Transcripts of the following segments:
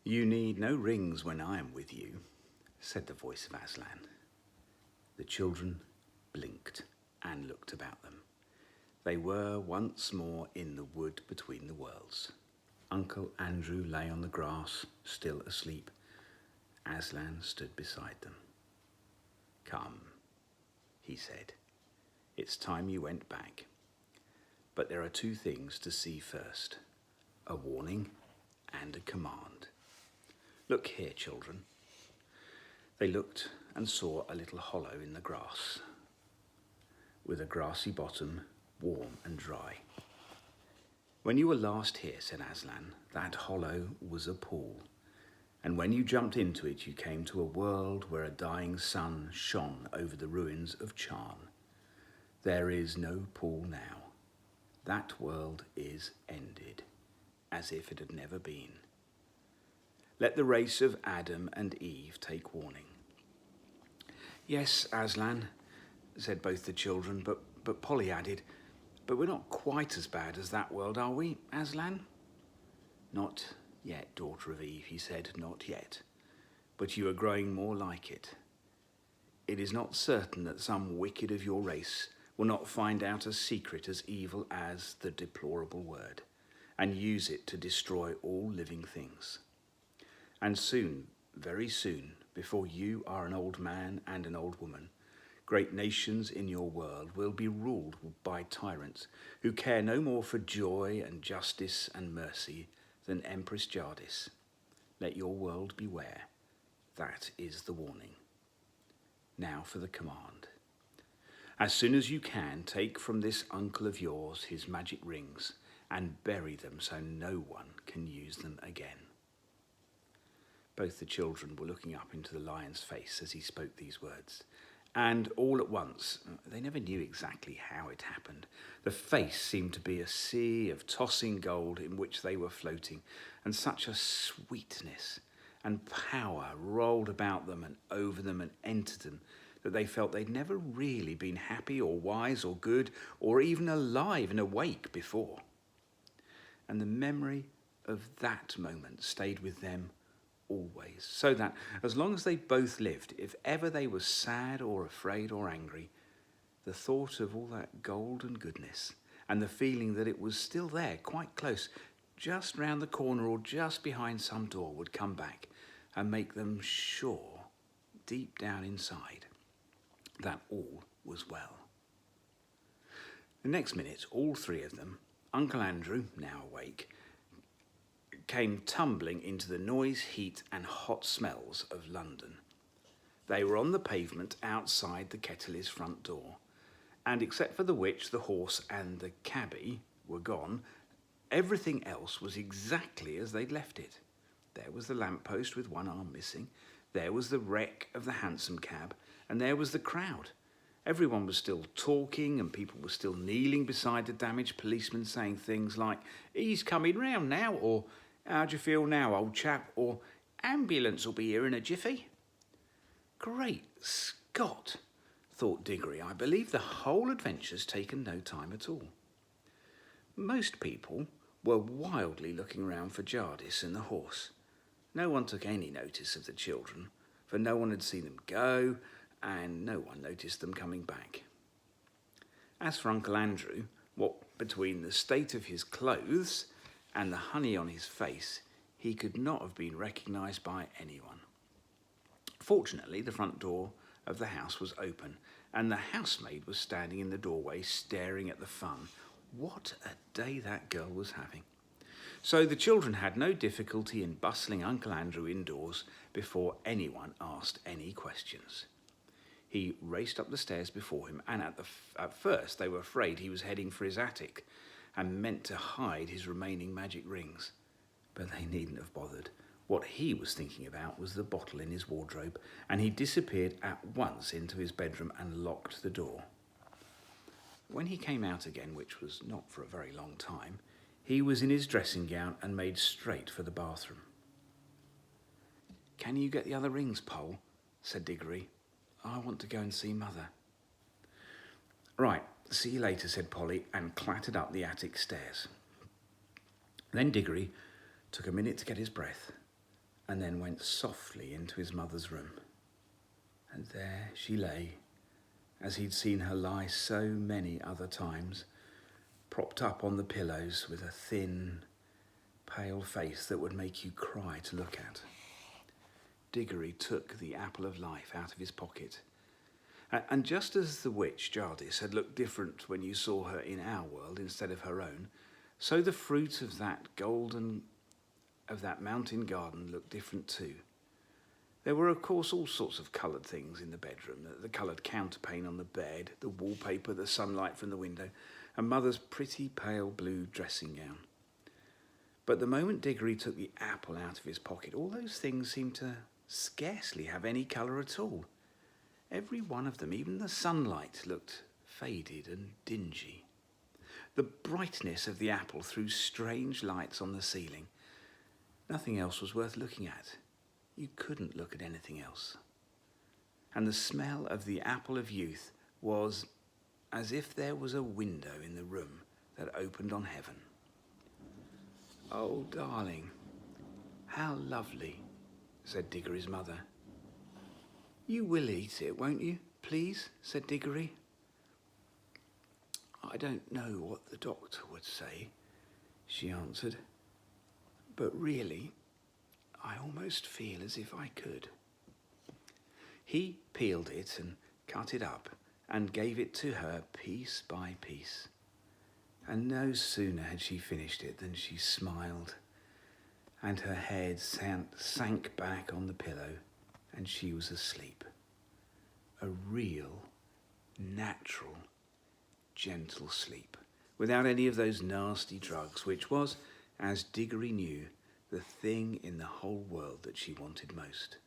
"You need no rings when I am with you," said the voice of Aslan. The children blinked and looked about them. They were once more in the wood between the worlds. Uncle Andrew lay on the grass, still asleep. Aslan stood beside them. "Come," he said. "It's time you went back. But there are two things to see first, a warning and a command. Look here, children." They looked and saw a little hollow in the grass, with a grassy bottom, warm and dry. "When you were last here," said Aslan, "that hollow was a pool. And when you jumped into it, you came to a world where a dying sun shone over the ruins of Charn. There is no pool now. That world is ended, as if it had never been. Let the race of Adam and Eve take warning." "Yes, Aslan," said both the children, but Polly added, "But we're not quite as bad as that world, are we, Aslan?" "Not yet, daughter of Eve," he said, "not yet. But you are growing more like it. It is not certain that some wicked of your race will not find out a secret as evil as the deplorable word, and use it to destroy all living things. And soon, very soon, before you are an old man and an old woman, great nations in your world will be ruled by tyrants who care no more for joy and justice and mercy than Empress Jadis. Let your world beware. That is the warning. Now for the command. As soon as you can, take from this uncle of yours his magic rings and bury them so no one can use them again." Both the children were looking up into the lion's face as he spoke these words. And all at once, they never knew exactly how it happened, the face seemed to be a sea of tossing gold in which they were floating, and such a sweetness and power rolled about them and over them and entered them that they felt they'd never really been happy or wise or good or even alive and awake before. And the memory of that moment stayed with them always, so that as long as they both lived, if ever they were sad or afraid or angry, the thought of all that gold and goodness and the feeling that it was still there, quite close, just round the corner or just behind some door, would come back and make them sure, deep down inside, that all was well. The next minute, all three of them, Uncle Andrew, now awake, came tumbling into the noise, heat and hot smells of London. They were on the pavement outside the Kettleys' front door, and except for the witch, the horse and the cabby were gone, everything else was exactly as they'd left it. There was the lamppost with one arm missing, there was the wreck of the hansom cab, and there was the crowd. Everyone was still talking and people were still kneeling beside the damaged policeman saying things like, "He's coming round now," or "How do you feel now, old chap?" or "Ambulance will be here in a jiffy." Great Scott, thought Diggory, I believe the whole adventure's taken no time at all. Most people were wildly looking round for Jadis and the horse. No one took any notice of the children, for no one had seen them go, and no one noticed them coming back. As for Uncle Andrew, what between the state of his clothes and the honey on his face, he could not have been recognised by anyone. Fortunately, the front door of the house was open, and the housemaid was standing in the doorway staring at the fun. What a day that girl was having. So the children had no difficulty in bustling Uncle Andrew indoors before anyone asked any questions. He raced up the stairs before him, and at first they were afraid he was heading for his attic and meant to hide his remaining magic rings. But they needn't have bothered. What he was thinking about was the bottle in his wardrobe, and he disappeared at once into his bedroom and locked the door. When he came out again, which was not for a very long time, he was in his dressing gown and made straight for the bathroom. "Can you get the other rings, Pole?" said Diggory. "I want to go and see Mother." "Right, see you later," said Polly, and clattered up the attic stairs. Then Diggory took a minute to get his breath, and then went softly into his mother's room. And there she lay, as he'd seen her lie so many other times, propped up on the pillows with a thin, pale face that would make you cry to look at. Diggory took the apple of life out of his pocket. And just as the witch Jardis had looked different when you saw her in our world instead of her own, so the fruit of that mountain garden looked different too. There were, of course, all sorts of coloured things in the bedroom, the coloured counterpane on the bed, the wallpaper, the sunlight from the window, and Mother's pretty pale blue dressing gown. But the moment Diggory took the apple out of his pocket, all those things seemed to scarcely have any colour at all. Every one of them, even the sunlight, looked faded and dingy. The brightness of the apple threw strange lights on the ceiling. Nothing else was worth looking at. You couldn't look at anything else. And the smell of the apple of youth was as if there was a window in the room that opened on heaven. "Oh, darling, how lovely," said Diggory's mother. "You will eat it, won't you, please?" said Diggory. "I don't know what the doctor would say," she answered, "but really, I almost feel as if I could." He peeled it and cut it up and gave it to her piece by piece. And no sooner had she finished it than she smiled, and her head sank back on the pillow, and she was asleep. A real, natural, gentle sleep, without any of those nasty drugs, which was, as Diggory knew, the thing in the whole world that she wanted most.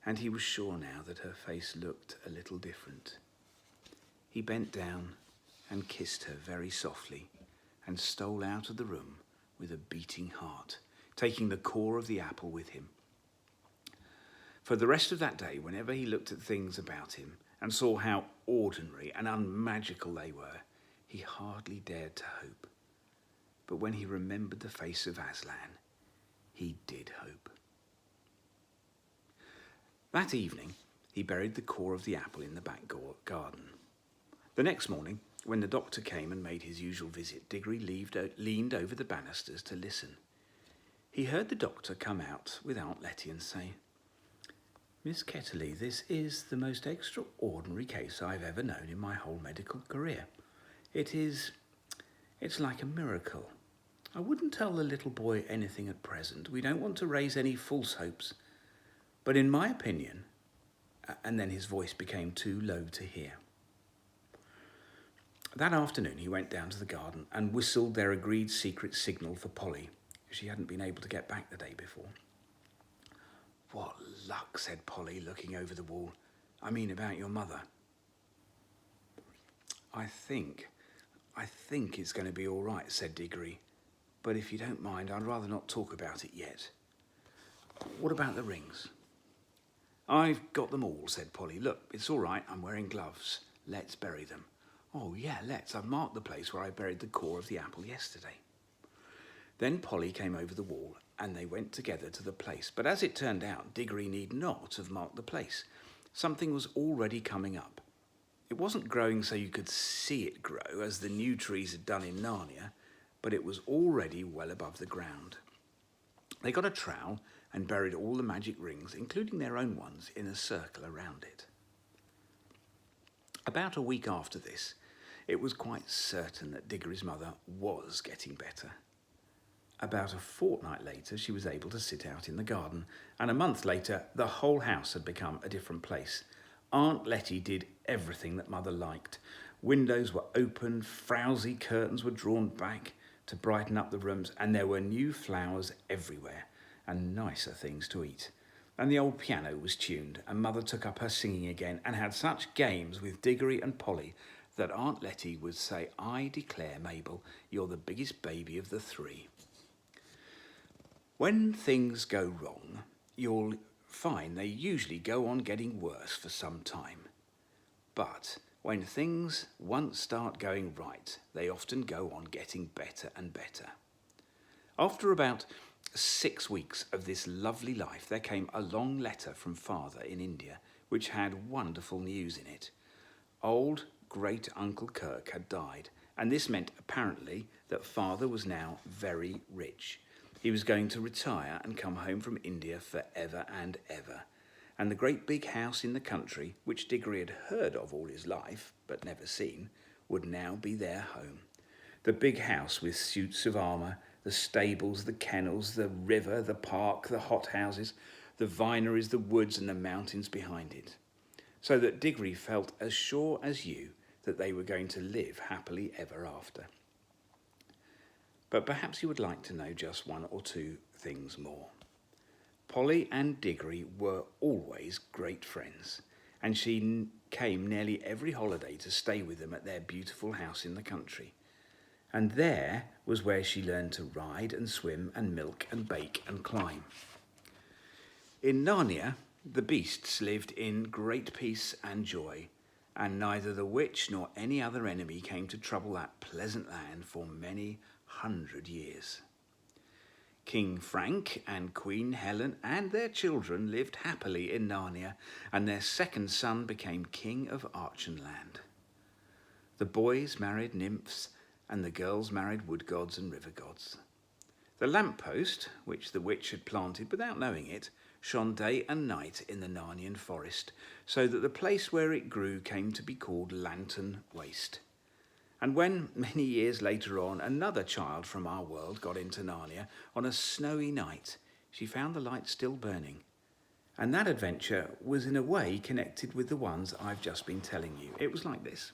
And he was sure now that her face looked a little different. He bent down and kissed her very softly and stole out of the room with a beating heart, taking the core of the apple with him. For the rest of that day, whenever he looked at things about him and saw how ordinary and unmagical they were, he hardly dared to hope. But when he remembered the face of Aslan, he did hope. That evening, he buried the core of the apple in the back garden. The next morning, when the doctor came and made his usual visit, Diggory leaned over the banisters to listen. He heard the doctor come out with Aunt Letty and say, "Miss Ketterley, this is the most extraordinary case I've ever known in my whole medical career. It's like a miracle. I wouldn't tell the little boy anything at present. We don't want to raise any false hopes. But in my opinion," and then his voice became too low to hear. That afternoon he went down to the garden and whistled their agreed secret signal for Polly. She hadn't been able to get back the day before. "What luck," said Polly, looking over the wall. "I mean about your mother." I think it's going to be all right," said Diggory. "But if you don't mind, I'd rather not talk about it yet. What about the rings?" "I've got them all," said Polly. "Look, it's all right. I'm wearing gloves. Let's bury them." "Oh, yeah, let's. I've marked the place where I buried the core of the apple yesterday." Then Polly came over the wall and they went together to the place. But as it turned out, Diggory need not have marked the place. Something was already coming up. It wasn't growing so you could see it grow, as the new trees had done in Narnia, but it was already well above the ground. They got a trowel and buried all the magic rings, including their own ones, in a circle around it. About a week after this, it was quite certain that Diggory's mother was getting better. About a fortnight later, she was able to sit out in the garden, and a month later, the whole house had become a different place. Aunt Letty did everything that Mother liked. Windows were opened, frowsy curtains were drawn back to brighten up the rooms, and there were new flowers everywhere, and nicer things to eat. And the old piano was tuned, and Mother took up her singing again, and had such games with Diggory and Polly that Aunt Letty would say, "I declare, Mabel, you're the biggest baby of the three." When things go wrong, you'll find they usually go on getting worse for some time. But when things once start going right, they often go on getting better and better. After about last 6 weeks of this lovely life, there came a long letter from Father in India, which had wonderful news in it. Old great Uncle Kirk had died, and this meant apparently that Father was now very rich. He was going to retire and come home from India forever and ever. And the great big house in the country, which Diggory had heard of all his life, but never seen, would now be their home. The big house with suits of armour, the stables, the kennels, the river, the park, the hothouses, the vineries, the woods and the mountains behind it. So that Diggory felt as sure as you that they were going to live happily ever after. But perhaps you would like to know just one or two things more. Polly and Diggory were always great friends, and she came nearly every holiday to stay with them at their beautiful house in the country. And there was where she learned to ride and swim and milk and bake and climb. In Narnia, the beasts lived in great peace and joy, and neither the witch nor any other enemy came to trouble that pleasant land for many 100 years. King Frank and Queen Helen and their children lived happily in Narnia, and their second son became King of Archenland. The boys married nymphs, and the girls married wood gods and river gods. The lamppost, which the witch had planted without knowing it, shone day and night in the Narnian forest, so that the place where it grew came to be called Lantern Waste. And when, many years later on, another child from our world got into Narnia on a snowy night, she found the light still burning. And that adventure was in a way connected with the ones I've just been telling you. It was like this.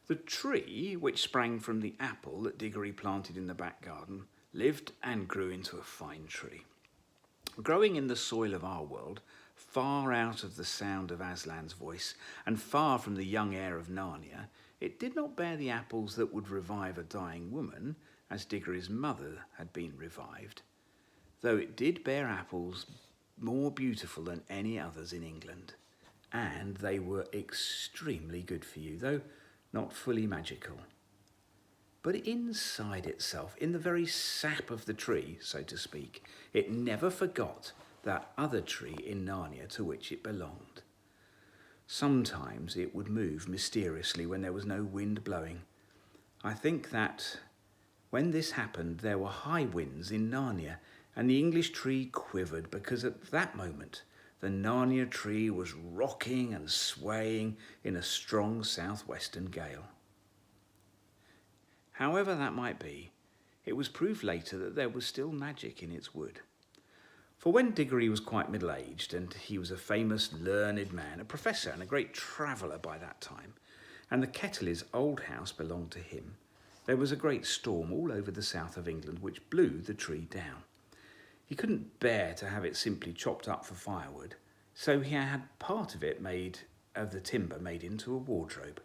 The tree, which sprang from the apple that Diggory planted in the back garden, lived and grew into a fine tree. Growing in the soil of our world, far out of the sound of Aslan's voice and far from the young air of Narnia, it did not bear the apples that would revive a dying woman, as Diggory's mother had been revived, though it did bear apples more beautiful than any others in England, and they were extremely good for you, though not fully magical. But inside itself, in the very sap of the tree, so to speak, it never forgot that other tree in Narnia to which it belonged. Sometimes it would move mysteriously when there was no wind blowing. I think that when this happened, there were high winds in Narnia, and the English tree quivered because at that moment the Narnia tree was rocking and swaying in a strong southwestern gale. However that might be, it was proved later that there was still magic in its wood. For when Diggory was quite middle-aged, and he was a famous learned man, a professor and a great traveller by that time, and the Kettleys' old house belonged to him, there was a great storm all over the south of England which blew the tree down. He couldn't bear to have it simply chopped up for firewood, so he had part of the timber made into a wardrobe,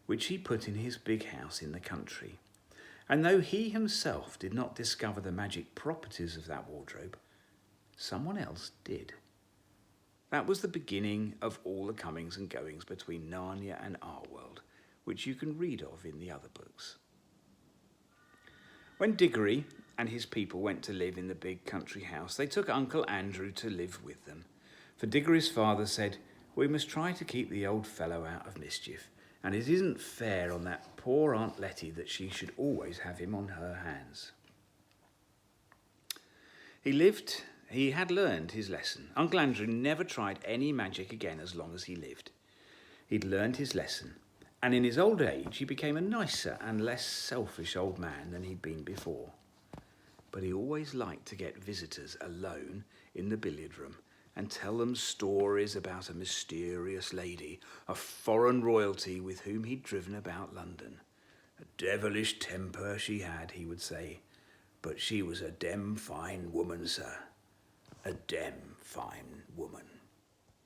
which he put in his big house in the country. And though he himself did not discover the magic properties of that wardrobe, someone else did. That was the beginning of all the comings and goings between Narnia and our world, which you can read of in the other books. When Diggory and his people went to live in the big country house, they took Uncle Andrew to live with them. For Diggory's father said, "We must try to keep the old fellow out of mischief, and it isn't fair on that poor Aunt Letty that she should always have him on her hands." He had learned his lesson. Uncle Andrew never tried any magic again as long as he lived. He'd learned his lesson, and in his old age he became a nicer and less selfish old man than he'd been before. But he always liked to get visitors alone in the billiard room and tell them stories about a mysterious lady, a foreign royalty with whom he'd driven about London. "A devilish temper she had," he would say, "but she was a dem fine woman, sir. A dem fine woman."